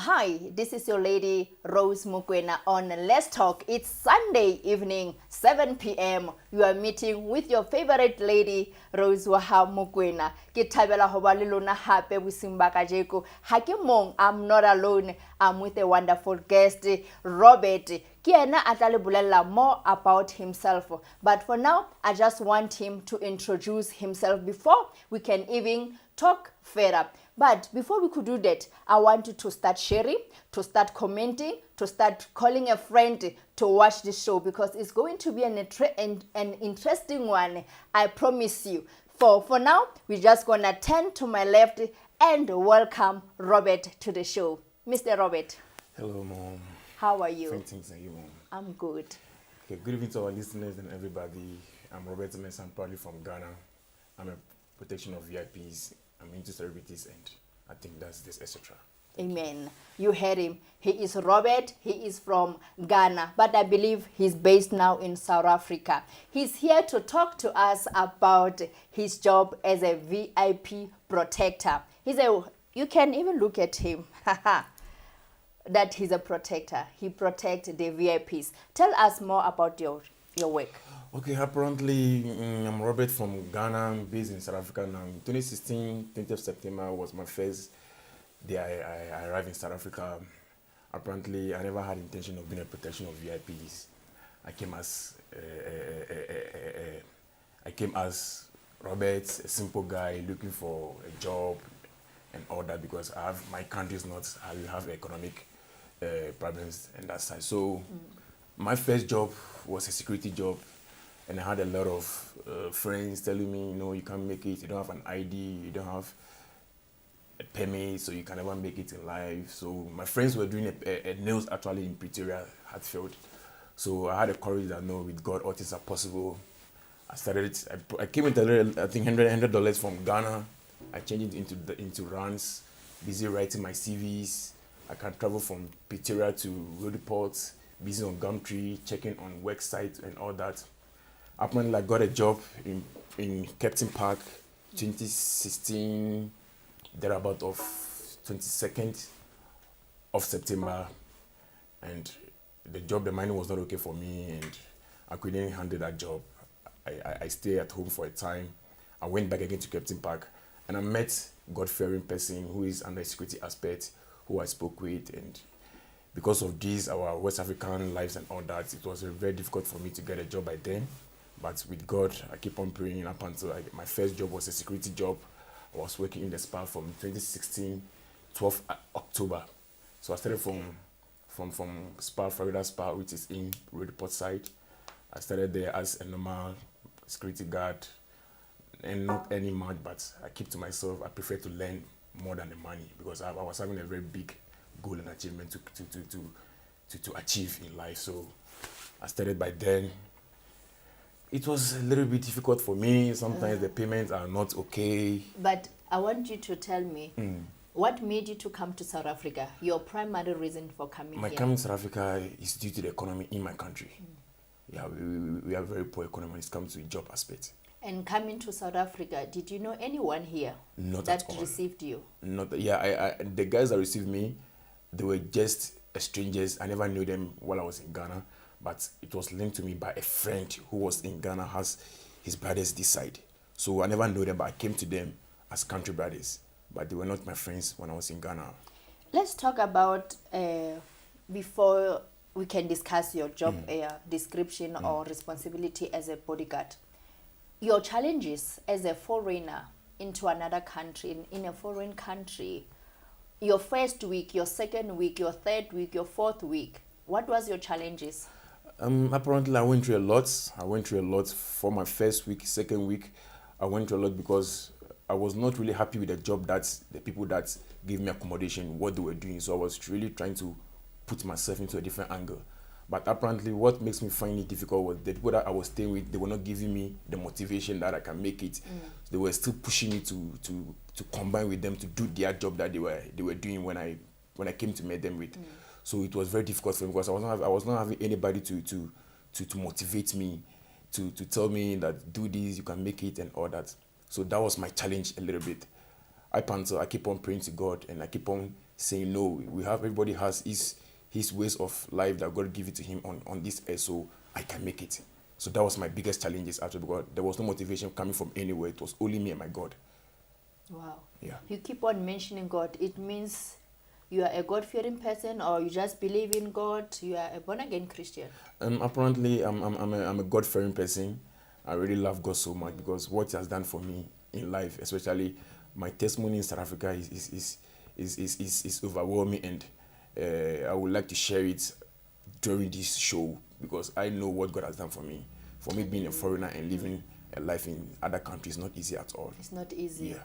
Hi, this is your lady Rose Mokoena on Let's Talk. It's Sunday evening, 7 p.m. You are meeting with your favorite lady Rose Mokoena. Ke thabela ho ba le lona hape bosiung ba kajeko. Ha ke mong, I'm not alone. I'm with a wonderful guest, Robert. Ke ena a tla le bolella more about himself. But for now, I just want him to introduce himself before we can even talk further. But before we could do that, I want you to start sharing, to start commenting, to start calling a friend to watch the show, because it's going to be an interesting one, I promise you. For now, we're just going to turn to my left and welcome Robert to the show. Mr. Robert. Hello, Mom. How are you? Fine, thanks, and you, Mom? I'm good. Okay, good evening to our listeners and everybody. I'm Robert Mess. I'm proudly from Ghana. I'm a protection of VIPs. I'm into celebrities, and I think that's this, etc. Amen. You heard him. He is Robert. He is from Ghana, but I believe he's based now in South Africa. He's here to talk to us about his job as a VIP protector. You can even look at him. That he's a protector. He protects the VIPs. Tell us more about your work. Okay, apparently, I'm Robert from Ghana. I'm based in South Africa now. 2016, 20th September was my first day I arrived in South Africa. Apparently, I never had intention of being a protection of VIPs. I came as Robert, a simple guy looking for a job and all that, because my country is not, I will have economic problems and that side. So my first job was a security job. And I had a lot of friends telling me, you can't make it, you don't have an ID, you don't have a permit, so you can never make it in life. So my friends were doing a nails actually in Pretoria, Hatfield. So I had a courage that, no, with God, all things are possible. I came into, I think, $100 from Ghana. I changed it into rands, busy writing my CVs. I can travel from Pretoria to Roodepoort, busy on Gumtree, checking on work sites and all that. Apparently, I got a job in Captain Park, 2016, thereabout of 22nd of September, and the money was not okay for me, and I couldn't handle that job. I stayed at home for a time. I went back again to Captain Park, and I met God-fearing person who is under security aspect, who I spoke with, and because of this, our West African lives and all that, it was very difficult for me to get a job by then. But with God, I keep on praying up until my first job was a security job. I was working in the spa from 2016, 12th October. So I started from spa, Florida Spa, which is in Roodepoort side. I started there as a normal security guard and not any much, but I keep to myself. I prefer to learn more than the money, because I was having a very big goal and achievement to achieve in life. So I started by then. It was a little bit difficult for me. Sometimes the payments are not okay. But I want you to tell me, what made you to come to South Africa? Your primary reason for coming My here? coming to South Africa is due to the economy in my country. Yeah, we have very poor economy when it comes to job aspect. And coming to South Africa, did you know anyone here Not that at all. received you? Not, yeah, the guys that received me, they were just strangers. I never knew them while I was in Ghana. But it was linked to me by a friend who was in Ghana, has his brothers this side. So I never knew them, but I came to them as country brothers. But they were not my friends when I was in Ghana. Let's talk about, before we can discuss your job description or responsibility as a bodyguard, your challenges as a foreigner into another country, in a foreign country, your first week, your second week, your third week, your fourth week. What was your challenges? Apparently, I went through a lot. For my first week, second week, I went through a lot because I was not really happy with the job that the people that gave me accommodation, what they were doing. So I was really trying to put myself into a different angle. But apparently, what makes me find it difficult was the people that I was staying with, they were not giving me the motivation that I can make it. They were still pushing me to combine with them to do their job that they were doing when I came to meet them with. So it was very difficult for me, because I was not having anybody to motivate me, to tell me that do this, you can make it and all that. So that was my challenge a little bit. I keep on praying to God, and I keep on saying no. Everybody has his ways of life that God give it to him on this earth, so I can make it. So that was my biggest challenges actually, because there was no motivation coming from anywhere. It was only me and my God. Wow. Yeah. You keep on mentioning God. It means you are a God-fearing person, or you just believe in God? You are a born-again Christian? Apparently, I'm a God-fearing person. I really love God so much because what He has done for me in life, especially my testimony in South Africa, is overwhelming, and I would like to share it during this show because I know what God has done for me. For me, being a foreigner and living a life in other countries is not easy at all. It's not easy. Yeah.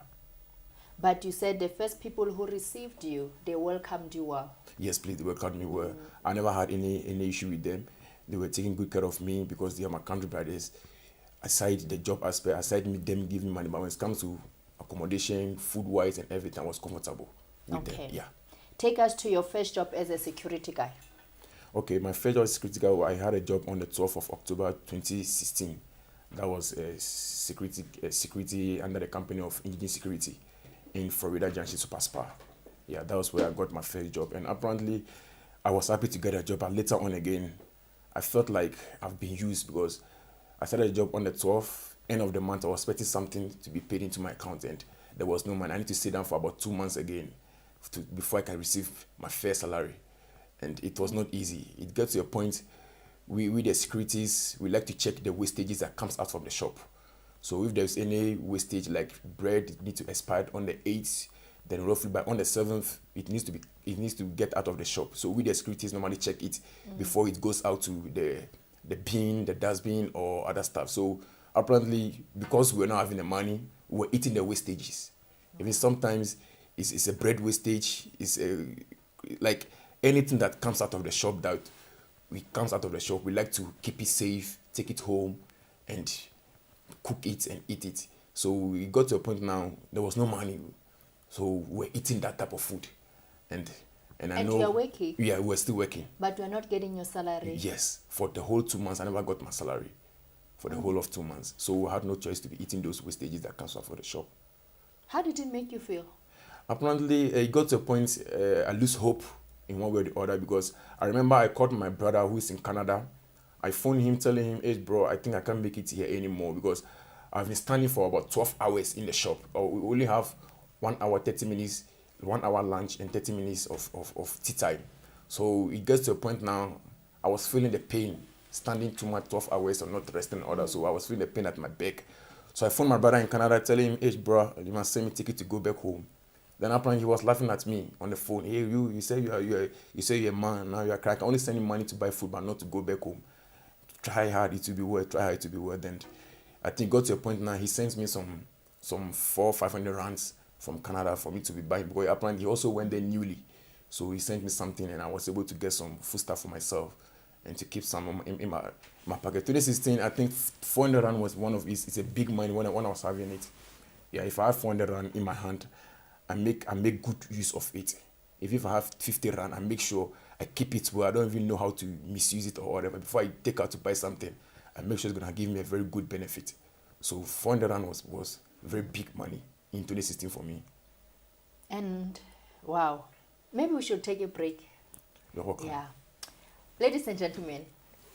But you said the first people who received you, they welcomed you well. Yes, please, they welcomed me well. I never had any issue with them. They were taking good care of me because they are my country brothers. Aside the job aspect, aside me them giving money, but when it comes to accommodation, food-wise and everything, I was comfortable with them. Yeah. Take us to your first job as a security guy. Okay, my first job as security guy, I had a job on the 12th of October 2016. That was security under the company of Indigenous Security in Florida Junction Super Spa. Yeah, that was where I got my first job. And apparently, I was happy to get a job. But later on again, I felt like I've been used because I started a job on the 12th, end of the month. I was expecting something to be paid into my account, and there was no money. I need to sit down for about 2 months again before I can receive my first salary. And it was not easy. It gets to a point, we the securities, we like to check the wastages that comes out from the shop. So if there's any wastage like bread, it needs to expire on the 8th, then roughly by on the 7th, it needs to get out of the shop. So we the securities normally check it before it goes out to the bin, the dustbin or other stuff. So apparently, because we're not having the money, we're eating the wastages. Even sometimes it's a bread wastage, like anything that comes out of the shop we like to keep it safe, take it home and cook it and eat it. So we got to a point now there was no money, so we're eating that type of food, and I know you're working. Yeah, we're still working, but you're not getting your salary. Yes, for the whole 2 months I never got my salary for the whole of 2 months. So we had no choice to be eating those wastages that comes out of the shop. How did it make you feel? Apparently it got to a point I lose hope in one way or the other, because I remember I called my brother who is in Canada. I phoned him telling him, hey bro, I think I can't make it here anymore because I've been standing for about 12 hours in the shop. We only have 1 hour, 30 minutes, 1 hour lunch and 30 minutes of tea time. So it gets to a point now, I was feeling the pain, standing too much 12 hours or not resting order. So I was feeling the pain at my back. So I phoned my brother in Canada telling him, hey bro, you must send me ticket to go back home. Then apparently he was laughing at me on the phone. Hey, you say you're a man, now you're crack. I only send you money to buy food, but not to go back home. Try hard, it will be well. Try hard, it will be well. Then I think it got to a point now. He sends me some 400-500 rands from Canada for me to be buying, because apparently he also went there newly. So he sent me something, and I was able to get some food stuff for myself and to keep some in my pocket. 2016, I think 400 rand was one of it's a big money when I was having it. Yeah, if I have 400 rand in my hand, I make good use of it. If I have 50 rand, I make sure I keep it well. I don't even know how to misuse it or whatever. Before I take out to buy something, I make sure it's gonna give me a very good benefit. So 400 rand was very big money in 2016 for me. And wow, maybe we should take a break. You're welcome. Yeah. Ladies and gentlemen,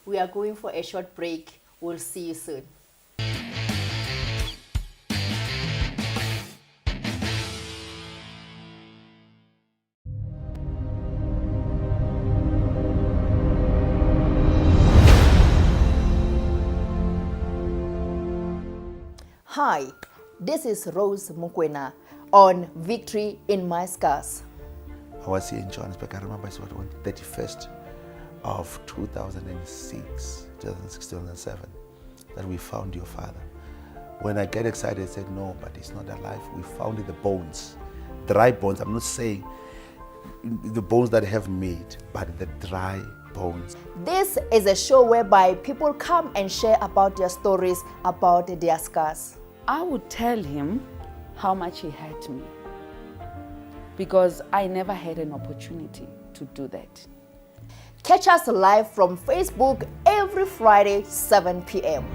we are going for a short break. We'll see you soon. Hi, this is Rose Mokoena on Victory in My Scars. I was here in Johannesburg. I remember it was on 31st of 2006, 2007, that we found your father. When I get excited, I said, no, but he's not alive. We found the bones, dry bones. I'm not saying the bones that have made, but the dry bones. This is a show whereby people come and share about their stories, about their scars. I would tell him how much he hurt me, because I never had an opportunity to do that. Catch us live from Facebook every Friday, 7 p.m.